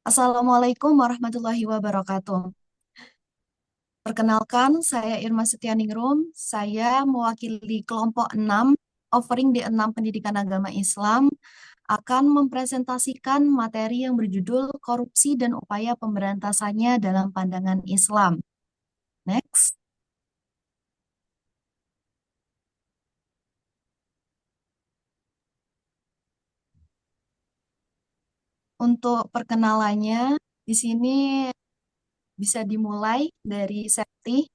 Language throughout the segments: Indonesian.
Assalamualaikum warahmatullahi wabarakatuh. Perkenalkan, saya Irma Setianingrum. Saya mewakili kelompok 6, offering di 6 pendidikan agama Islam, akan mempresentasikan materi yang berjudul Korupsi dan Upaya Pemberantasannya dalam Pandangan Islam. Next. Untuk perkenalannya, di sini bisa dimulai dari Septi.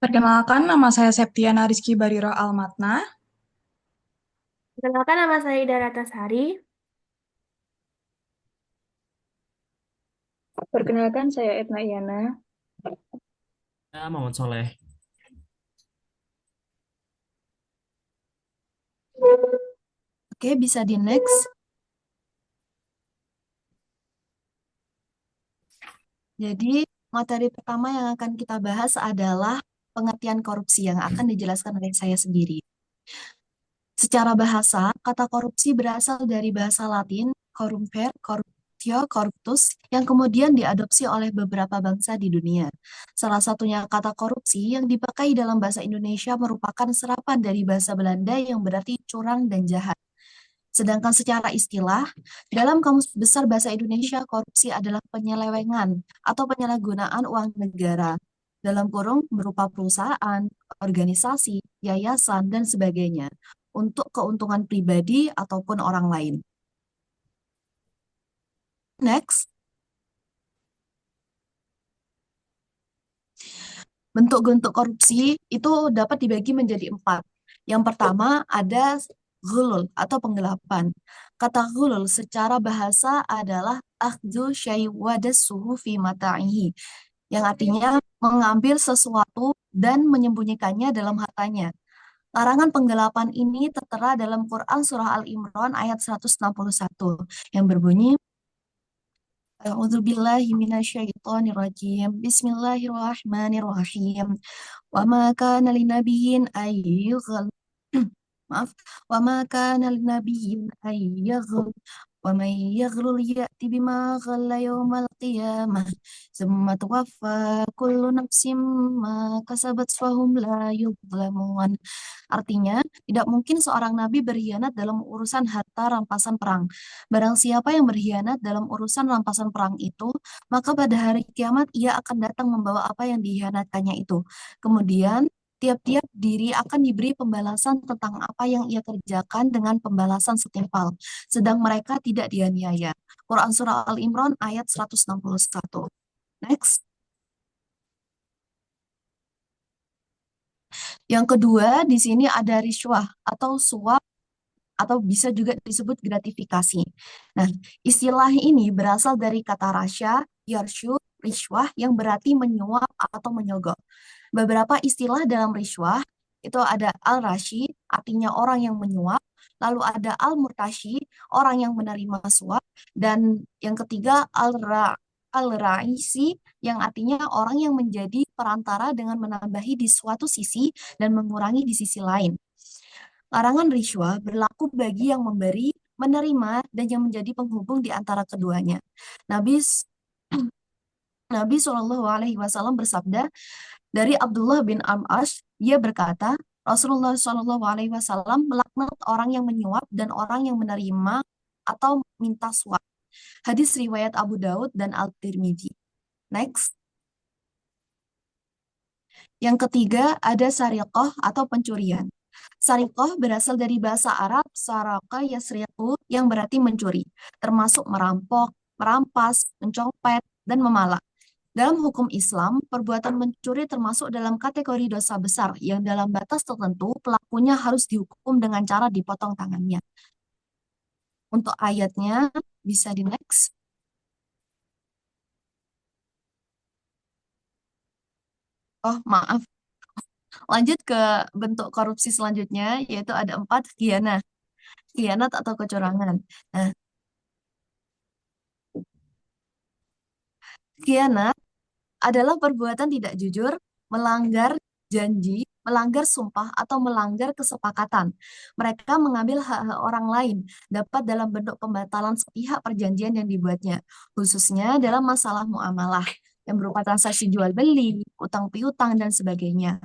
Perkenalkan, nama saya Septiana Rizky Bariro Almatna. Perkenalkan nama saya Ida Ratasari. Perkenalkan, saya Etna Iyana. Ya, Muhammad Soleh. Oke, bisa di next. Jadi, materi pertama yang akan kita bahas adalah pengertian korupsi yang akan dijelaskan oleh saya sendiri. Secara bahasa, kata korupsi berasal dari bahasa Latin corrumper, corruptio, corruptus, yang kemudian diadopsi oleh beberapa bangsa di dunia. Salah satunya kata korupsi yang dipakai dalam bahasa Indonesia merupakan serapan dari bahasa Belanda yang berarti curang dan jahat. Sedangkan secara istilah, dalam Kamus Besar Bahasa Indonesia, korupsi adalah penyelewengan atau penyalahgunaan uang negara, dalam kurung berupa perusahaan, organisasi, yayasan, dan sebagainya, untuk keuntungan pribadi ataupun orang lain. Next, bentuk-bentuk korupsi itu dapat dibagi menjadi 4. Yang pertama ada ghulul atau penggelapan. Kata ghulul secara bahasa adalah akhdhu syai' wadassuhu fi mata'ihi, yang artinya mengambil sesuatu dan menyembunyikannya dalam hartanya. Larangan penggelapan ini tertera dalam Quran Surah Al-Imran ayat 161 yang berbunyi, A'udzubillahi minasyaitonirrajim. Bismillahirrahmanirrahim. Wa ma kana linabiyyin maaf, wa ma kana linabiyyin wa man yaghlul ya'ti bima ghalla yaumal qiyamah summa tuwaffa kullu nafsim ma kasabat fahum la yudhlamun. Artinya, tidak mungkin seorang nabi berkhianat dalam urusan harta rampasan perang. Barang siapa yang berkhianat dalam urusan rampasan perang itu, maka pada hari kiamat ia akan datang membawa apa yang dikhianatkannya itu. Kemudian, tiap-tiap diri akan diberi pembalasan tentang apa yang ia kerjakan dengan pembalasan setimpal, sedang mereka tidak dianiaya. Quran Surah Al-Imran ayat 161. Next. Yang kedua, di sini ada riswah atau suap atau bisa juga disebut gratifikasi. Nah, istilah ini berasal dari kata rasya, yarsyu, riswah yang berarti menyuap atau menyogok. Beberapa istilah dalam riswah itu ada al-rashi, artinya orang yang menyuap, lalu ada al-murtashi, orang yang menerima suap, dan yang ketiga al-raisi, yang artinya orang yang menjadi perantara dengan menambahi di suatu sisi dan mengurangi di sisi lain. Larangan riswa berlaku bagi yang memberi, menerima, dan yang menjadi penghubung di antara keduanya. Nabi Nabi Shallallahu Alaihi Wasallam bersabda dari Abdullah bin Am'ash, dia berkata, Rasulullah Shallallahu Alaihi Wasallam melaknat orang yang menyuap dan orang yang menerima atau minta suap. Hadis riwayat Abu Daud dan Al-Tirmidzi. Next. Yang ketiga ada sariqah atau pencurian. Sariqah berasal dari bahasa Arab saraka yasriqu yang berarti mencuri, termasuk merampok, merampas, mencopet, dan memalak. Dalam hukum Islam, perbuatan mencuri termasuk dalam kategori dosa besar yang dalam batas tertentu pelakunya harus dihukum dengan cara dipotong tangannya. Untuk ayatnya bisa di next. Oh, maaf. Lanjut ke bentuk korupsi selanjutnya, yaitu ada 4, khianat. Khianat atau kecurangan. Nah, khianat adalah perbuatan tidak jujur, melanggar janji, melanggar sumpah atau melanggar kesepakatan. Mereka mengambil hak-hak orang lain, dapat dalam bentuk pembatalan sepihak perjanjian yang dibuatnya, khususnya dalam masalah muamalah yang berupa transaksi jual beli, utang piutang, dan sebagainya.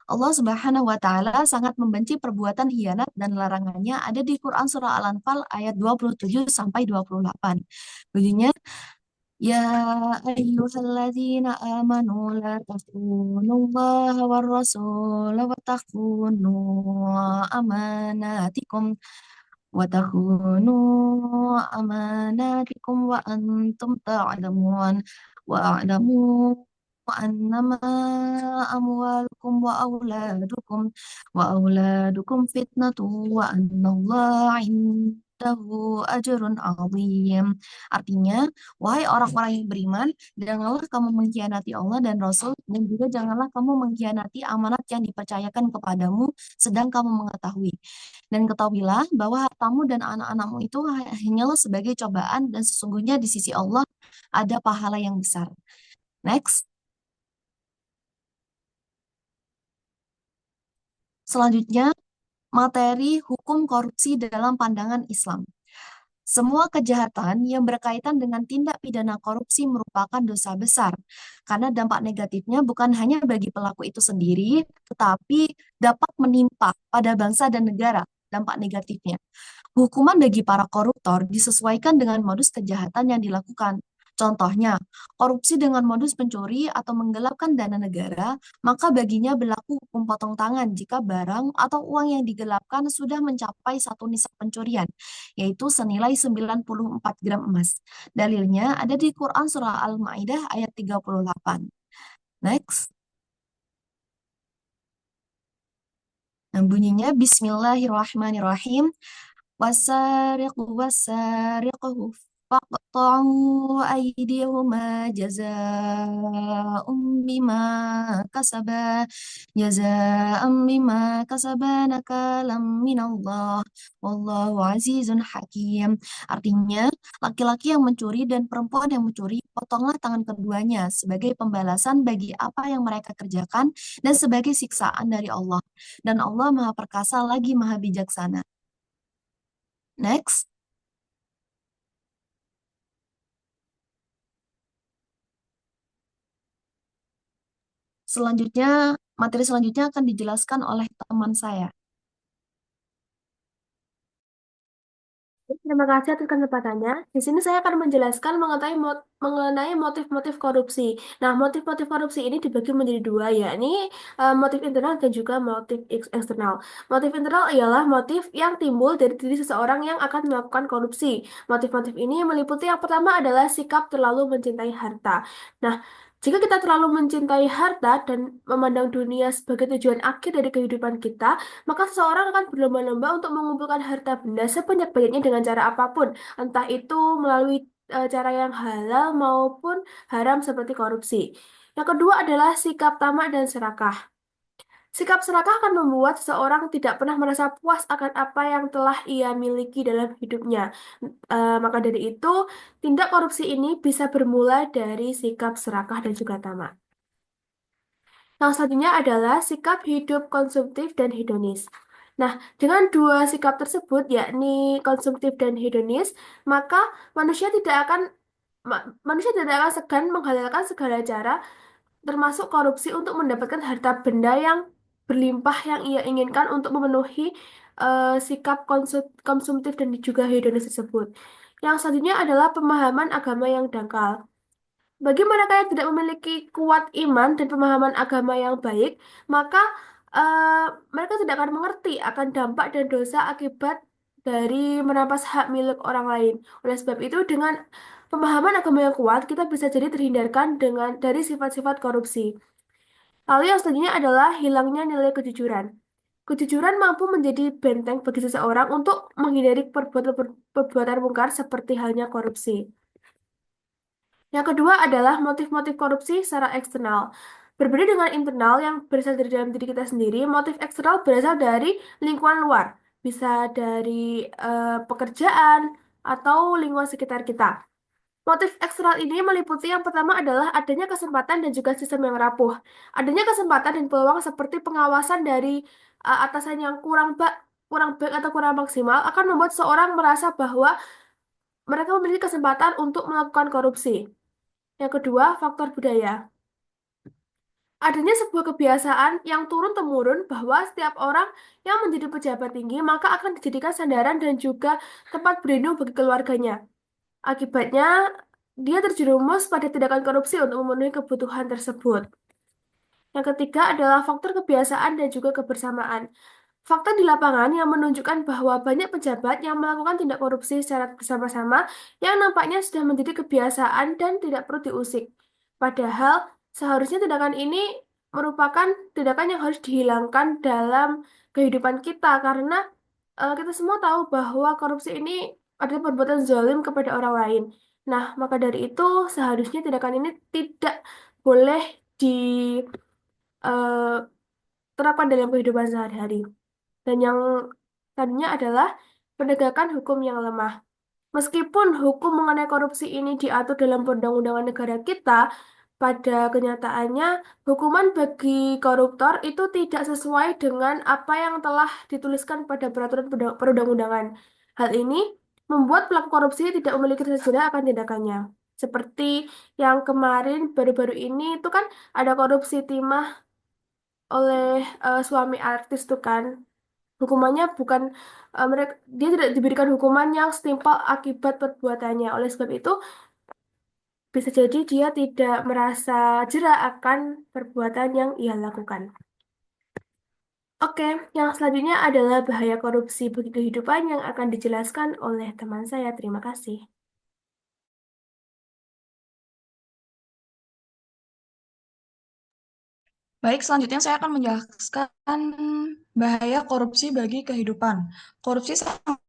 Allah Subhanahu wa taala sangat membenci perbuatan khianat dan larangannya ada di Quran surah Al-Anfal ayat 27 sampai 28. Bunyinya, ya ayyuhalladzina amanu la takhunu war rasul wa takhunu amanatikum wa takhunu amanatikum wa antum ta'lamun wa a'lamu annama amwalukum wa auladukum fitnatu wa annallaha indahu ajrun azim. Artinya, wahai orang-orang yang beriman, janganlah kamu mengkhianati Allah dan Rasul, dan juga janganlah kamu mengkhianati amanat yang dipercayakan kepadamu, sedang kamu mengetahui. Dan ketahuilah bahwa hartamu dan anak-anakmu itu hanyalah sebagai cobaan, dan sesungguhnya di sisi Allah ada pahala yang besar. Next. Selanjutnya, materi hukum korupsi dalam pandangan Islam. Semua kejahatan yang berkaitan dengan tindak pidana korupsi merupakan dosa besar, karena dampak negatifnya bukan hanya bagi pelaku itu sendiri, tetapi dapat menimpa pada bangsa dan negara dampak negatifnya. Hukuman bagi para koruptor disesuaikan dengan modus kejahatan yang dilakukan. Contohnya, korupsi dengan modus pencuri atau menggelapkan dana negara, maka baginya berlaku hukum potong tangan jika barang atau uang yang digelapkan sudah mencapai satu nisab pencurian, yaitu senilai 94 gram emas. Dalilnya ada di Quran Surah Al-Ma'idah ayat 38. Next. Nah, bunyinya Bismillahirrahmanirrahim. والسارق فاقطعوا أيديهما جزاء بما كسبا نكالا من الله والله عزيز حكيم. Artinya, laki-laki yang mencuri dan perempuan yang mencuri, potonglah tangan keduanya sebagai pembalasan bagi apa yang mereka kerjakan dan sebagai siksaan dari Allah. Dan Allah Maha Perkasa lagi Maha Bijaksana. Next. Selanjutnya, materi selanjutnya akan dijelaskan oleh teman saya. Terima kasih atas kesempatannya. Di sini saya akan menjelaskan mengenai motif-motif korupsi. Nah, motif-motif korupsi ini dibagi menjadi dua, yakni motif internal dan juga motif eksternal. Motif internal ialah motif yang timbul dari diri seseorang yang akan melakukan korupsi. Motif-motif ini meliputi yang pertama adalah sikap terlalu mencintai harta. Nah, jika kita terlalu mencintai harta dan memandang dunia sebagai tujuan akhir dari kehidupan kita, maka seseorang akan berlomba-lomba untuk mengumpulkan harta benda sebanyak-banyaknya dengan cara apapun, entah itu melalui cara yang halal maupun haram seperti korupsi. Yang kedua adalah sikap tamak dan serakah. Sikap serakah akan membuat seseorang tidak pernah merasa puas akan apa yang telah ia miliki dalam hidupnya. Maka dari itu, tindak korupsi ini bisa bermula dari sikap serakah dan juga tamak. Yang selanjutnya adalah sikap hidup konsumtif dan hedonis. Nah, dengan dua sikap tersebut, yakni konsumtif dan hedonis, maka manusia tidak akan manusia tidak akan segan menghalalkan segala cara, termasuk korupsi, untuk mendapatkan harta benda yang berlimpah yang ia inginkan untuk memenuhi sikap konsumtif dan juga hedonis tersebut. Yang selanjutnya adalah pemahaman agama yang dangkal. Bagi mereka yang tidak memiliki kuat iman dan pemahaman agama yang baik, maka mereka tidak akan mengerti akan dampak dan dosa akibat dari merampas hak milik orang lain. Oleh sebab itu, dengan pemahaman agama yang kuat, kita bisa jadi terhindarkan dari sifat-sifat korupsi. Lalu yang selanjutnya adalah hilangnya nilai kejujuran. Kejujuran mampu menjadi benteng bagi seseorang untuk menghindari perbuatan mungkar seperti halnya korupsi. Yang kedua adalah motif-motif korupsi secara eksternal. Berbeda dengan internal yang berasal dari dalam diri kita sendiri, motif eksternal berasal dari lingkungan luar. Bisa dari pekerjaan atau lingkungan sekitar kita. Motif eksternal ini meliputi yang pertama adalah adanya kesempatan dan juga sistem yang rapuh. Adanya kesempatan dan peluang seperti pengawasan dari atasan yang kurang baik atau kurang maksimal akan membuat seorang merasa bahwa mereka memiliki kesempatan untuk melakukan korupsi. Yang kedua, faktor budaya. Adanya sebuah kebiasaan yang turun-temurun bahwa setiap orang yang menjadi pejabat tinggi maka akan dijadikan sandaran dan juga tempat berlindung bagi keluarganya. Akibatnya, dia terjerumus pada tindakan korupsi untuk memenuhi kebutuhan tersebut. Yang ketiga adalah faktor kebiasaan dan juga kebersamaan. Fakta di lapangan yang menunjukkan bahwa banyak pejabat yang melakukan tindak korupsi secara bersama-sama yang nampaknya sudah menjadi kebiasaan dan tidak perlu diusik. Padahal, seharusnya tindakan ini merupakan tindakan yang harus dihilangkan dalam kehidupan kita karena kita semua tahu bahwa korupsi ini adalah perbuatan zalim kepada orang lain. Nah, maka dari itu seharusnya tindakan ini tidak boleh diterapkan dalam kehidupan sehari-hari. Dan yang tadinya adalah penegakan hukum yang lemah. Meskipun hukum mengenai korupsi ini diatur dalam perundang-undangan negara kita, pada kenyataannya hukuman bagi koruptor itu tidak sesuai dengan apa yang telah dituliskan pada peraturan perundang-undangan. Hal ini membuat pelaku korupsi tidak memiliki rasa jerah akan tindakannya. Seperti yang kemarin baru-baru ini itu kan ada korupsi timah oleh suami artis tuh kan. Hukumannya bukan mereka dia tidak diberikan hukuman yang setimpal akibat perbuatannya. Oleh sebab itu, bisa jadi dia tidak merasa jera akan perbuatan yang ia lakukan. Oke, yang selanjutnya adalah bahaya korupsi bagi kehidupan yang akan dijelaskan oleh teman saya. Terima kasih. Baik, selanjutnya saya akan menjelaskan bahaya korupsi bagi kehidupan. Korupsi sangat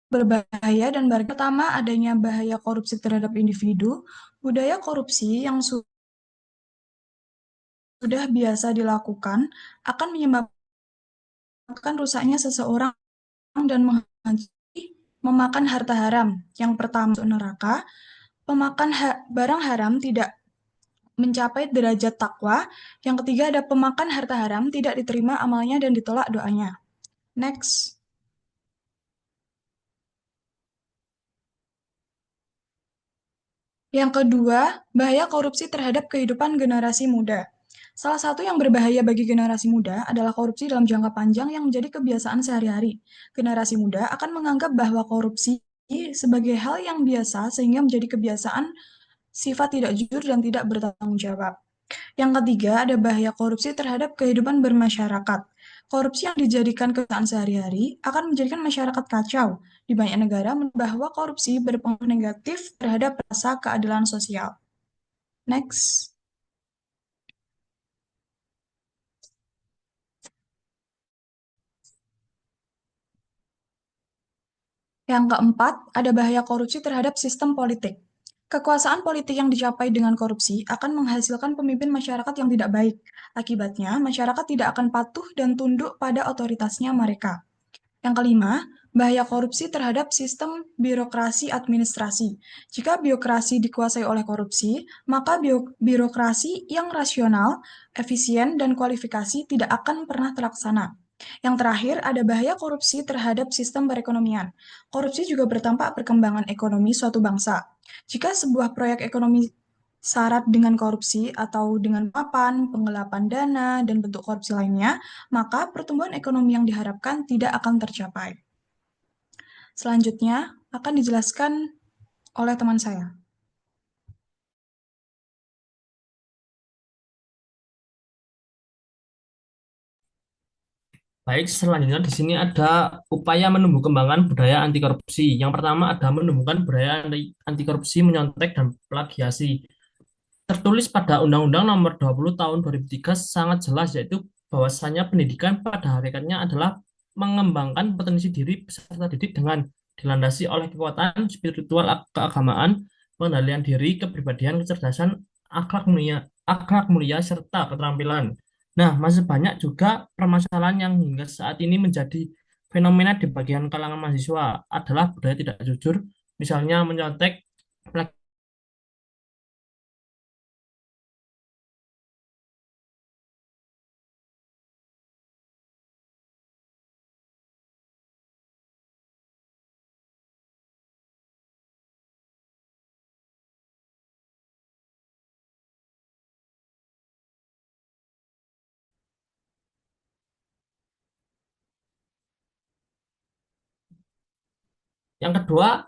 berbahaya dan pertama adanya bahaya korupsi terhadap individu. Budaya korupsi yang sudah biasa dilakukan akan menyebabkan rusaknya seseorang dan memakan harta haram. Yang pertama, masuk neraka. Pemakan barang haram tidak mencapai derajat takwa. Yang ketiga ada pemakan harta haram tidak diterima amalnya dan ditolak doanya. Next. Yang kedua, bahaya korupsi terhadap kehidupan generasi muda. Salah satu yang berbahaya bagi generasi muda adalah korupsi dalam jangka panjang yang menjadi kebiasaan sehari-hari. Generasi muda akan menganggap bahwa korupsi sebagai hal yang biasa sehingga menjadi kebiasaan sifat tidak jujur dan tidak bertanggung jawab. Yang ketiga, ada bahaya korupsi terhadap kehidupan bermasyarakat. Korupsi yang dijadikan kebiasaan sehari-hari akan menjadikan masyarakat kacau. Di banyak negara, bahwa korupsi berpengaruh negatif terhadap rasa keadilan sosial. Next. Yang keempat, ada bahaya korupsi terhadap sistem politik. Kekuasaan politik yang dicapai dengan korupsi akan menghasilkan pemimpin masyarakat yang tidak baik. Akibatnya, masyarakat tidak akan patuh dan tunduk pada otoritasnya mereka. Yang kelima, bahaya korupsi terhadap sistem birokrasi administrasi. Jika birokrasi dikuasai oleh korupsi, maka birokrasi yang rasional, efisien, dan kualifikasi tidak akan pernah terlaksana. Yang terakhir, ada bahaya korupsi terhadap sistem perekonomian. Korupsi juga berdampak perkembangan ekonomi suatu bangsa. Jika sebuah proyek ekonomi syarat dengan korupsi atau dengan papan, penggelapan dana, dan bentuk korupsi lainnya, maka pertumbuhan ekonomi yang diharapkan tidak akan tercapai. Selanjutnya akan dijelaskan oleh teman saya. Baik, selanjutnya di sini ada upaya menumbuh kembangkan budaya anti korupsi. Yang pertama ada menumbuhkan budaya anti korupsi, menyontek dan plagiasi. Tertulis pada Undang-Undang Nomor 20 Tahun 2003 sangat jelas, yaitu bahwasanya pendidikan pada hakikatnya adalah mengembangkan potensi diri peserta didik dengan dilandasi oleh kekuatan spiritual, keagamaan, pengendalian diri, kepribadian, kecerdasan, akhlak mulia serta keterampilan. Nah, masih banyak juga permasalahan yang hingga saat ini menjadi fenomena di bagian kalangan mahasiswa adalah budaya tidak jujur, misalnya menyontek. Yang kedua,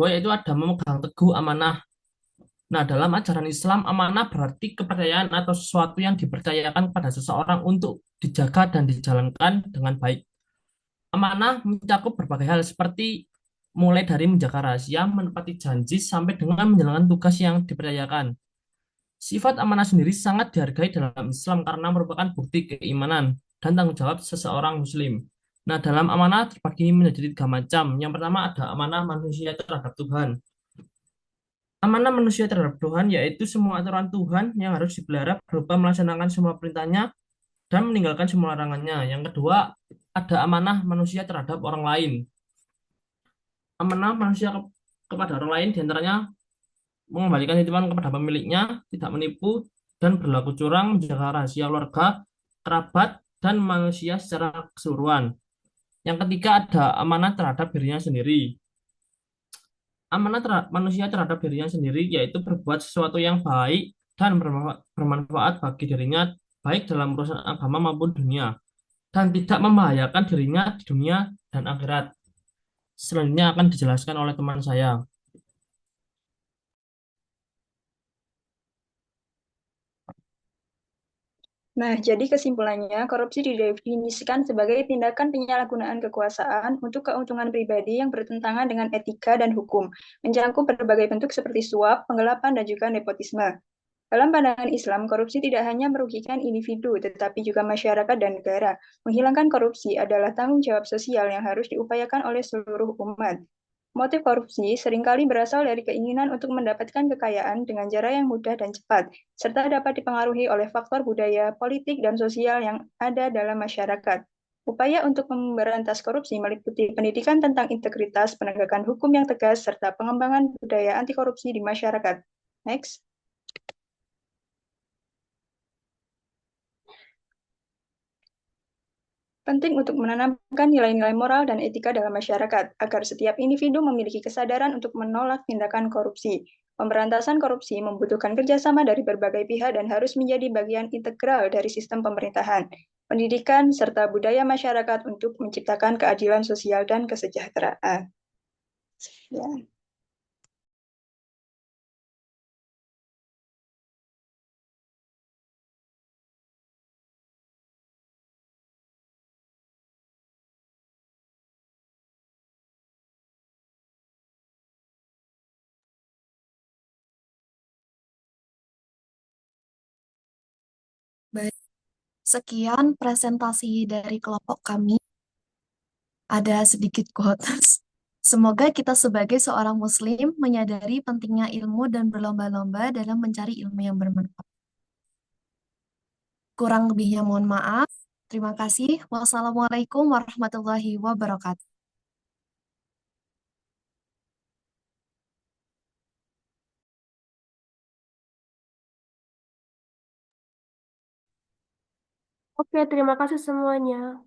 yaitu ada memegang teguh amanah. Nah, dalam ajaran Islam, amanah berarti kepercayaan atau sesuatu yang dipercayakan pada seseorang untuk dijaga dan dijalankan dengan baik. Amanah mencakup berbagai hal seperti mulai dari menjaga rahasia, menepati janji, sampai dengan menjalankan tugas yang dipercayakan. Sifat amanah sendiri sangat dihargai dalam Islam karena merupakan bukti keimanan dan tanggung jawab seseorang Muslim. Nah, dalam amanah terbagi menjadi tiga macam. Yang pertama ada amanah manusia terhadap Tuhan. Amanah manusia terhadap Tuhan yaitu semua aturan Tuhan yang harus dipelihara berupa melaksanakan semua perintahnya dan meninggalkan semua larangannya. Yang kedua, ada amanah manusia terhadap orang lain. Amanah manusia kepada orang lain diantaranya mengembalikan titipan kepada pemiliknya, tidak menipu, dan berlaku curang, menjaga rahasia keluarga, kerabat, dan manusia secara keseluruhan. Yang ketiga ada amanah terhadap dirinya sendiri. Amanah manusia terhadap dirinya sendiri yaitu berbuat sesuatu yang baik dan bermanfaat bagi dirinya, baik dalam urusan agama maupun dunia, dan tidak membahayakan dirinya di dunia dan akhirat. Selanjutnya akan dijelaskan oleh teman saya. Nah, jadi kesimpulannya, korupsi didefinisikan sebagai tindakan penyalahgunaan kekuasaan untuk keuntungan pribadi yang bertentangan dengan etika dan hukum, mencakup berbagai bentuk seperti suap, penggelapan, dan juga nepotisme. Dalam pandangan Islam, korupsi tidak hanya merugikan individu, tetapi juga masyarakat dan negara. Menghilangkan korupsi adalah tanggung jawab sosial yang harus diupayakan oleh seluruh umat. Motif korupsi seringkali berasal dari keinginan untuk mendapatkan kekayaan dengan cara yang mudah dan cepat, serta dapat dipengaruhi oleh faktor budaya, politik, dan sosial yang ada dalam masyarakat. Upaya untuk memberantas korupsi meliputi pendidikan tentang integritas, penegakan hukum yang tegas, serta pengembangan budaya anti korupsi di masyarakat. Next. Penting untuk menanamkan nilai-nilai moral dan etika dalam masyarakat, agar setiap individu memiliki kesadaran untuk menolak tindakan korupsi. Pemberantasan korupsi membutuhkan kerjasama dari berbagai pihak dan harus menjadi bagian integral dari sistem pemerintahan, pendidikan, serta budaya masyarakat untuk menciptakan keadilan sosial dan kesejahteraan. Ya. Baik, sekian presentasi dari kelompok kami. Ada sedikit quotes. Semoga kita sebagai seorang Muslim menyadari pentingnya ilmu dan berlomba-lomba dalam mencari ilmu yang bermanfaat. Kurang lebihnya mohon maaf. Terima kasih. Wassalamualaikum warahmatullahi wabarakatuh. Oke, terima kasih semuanya.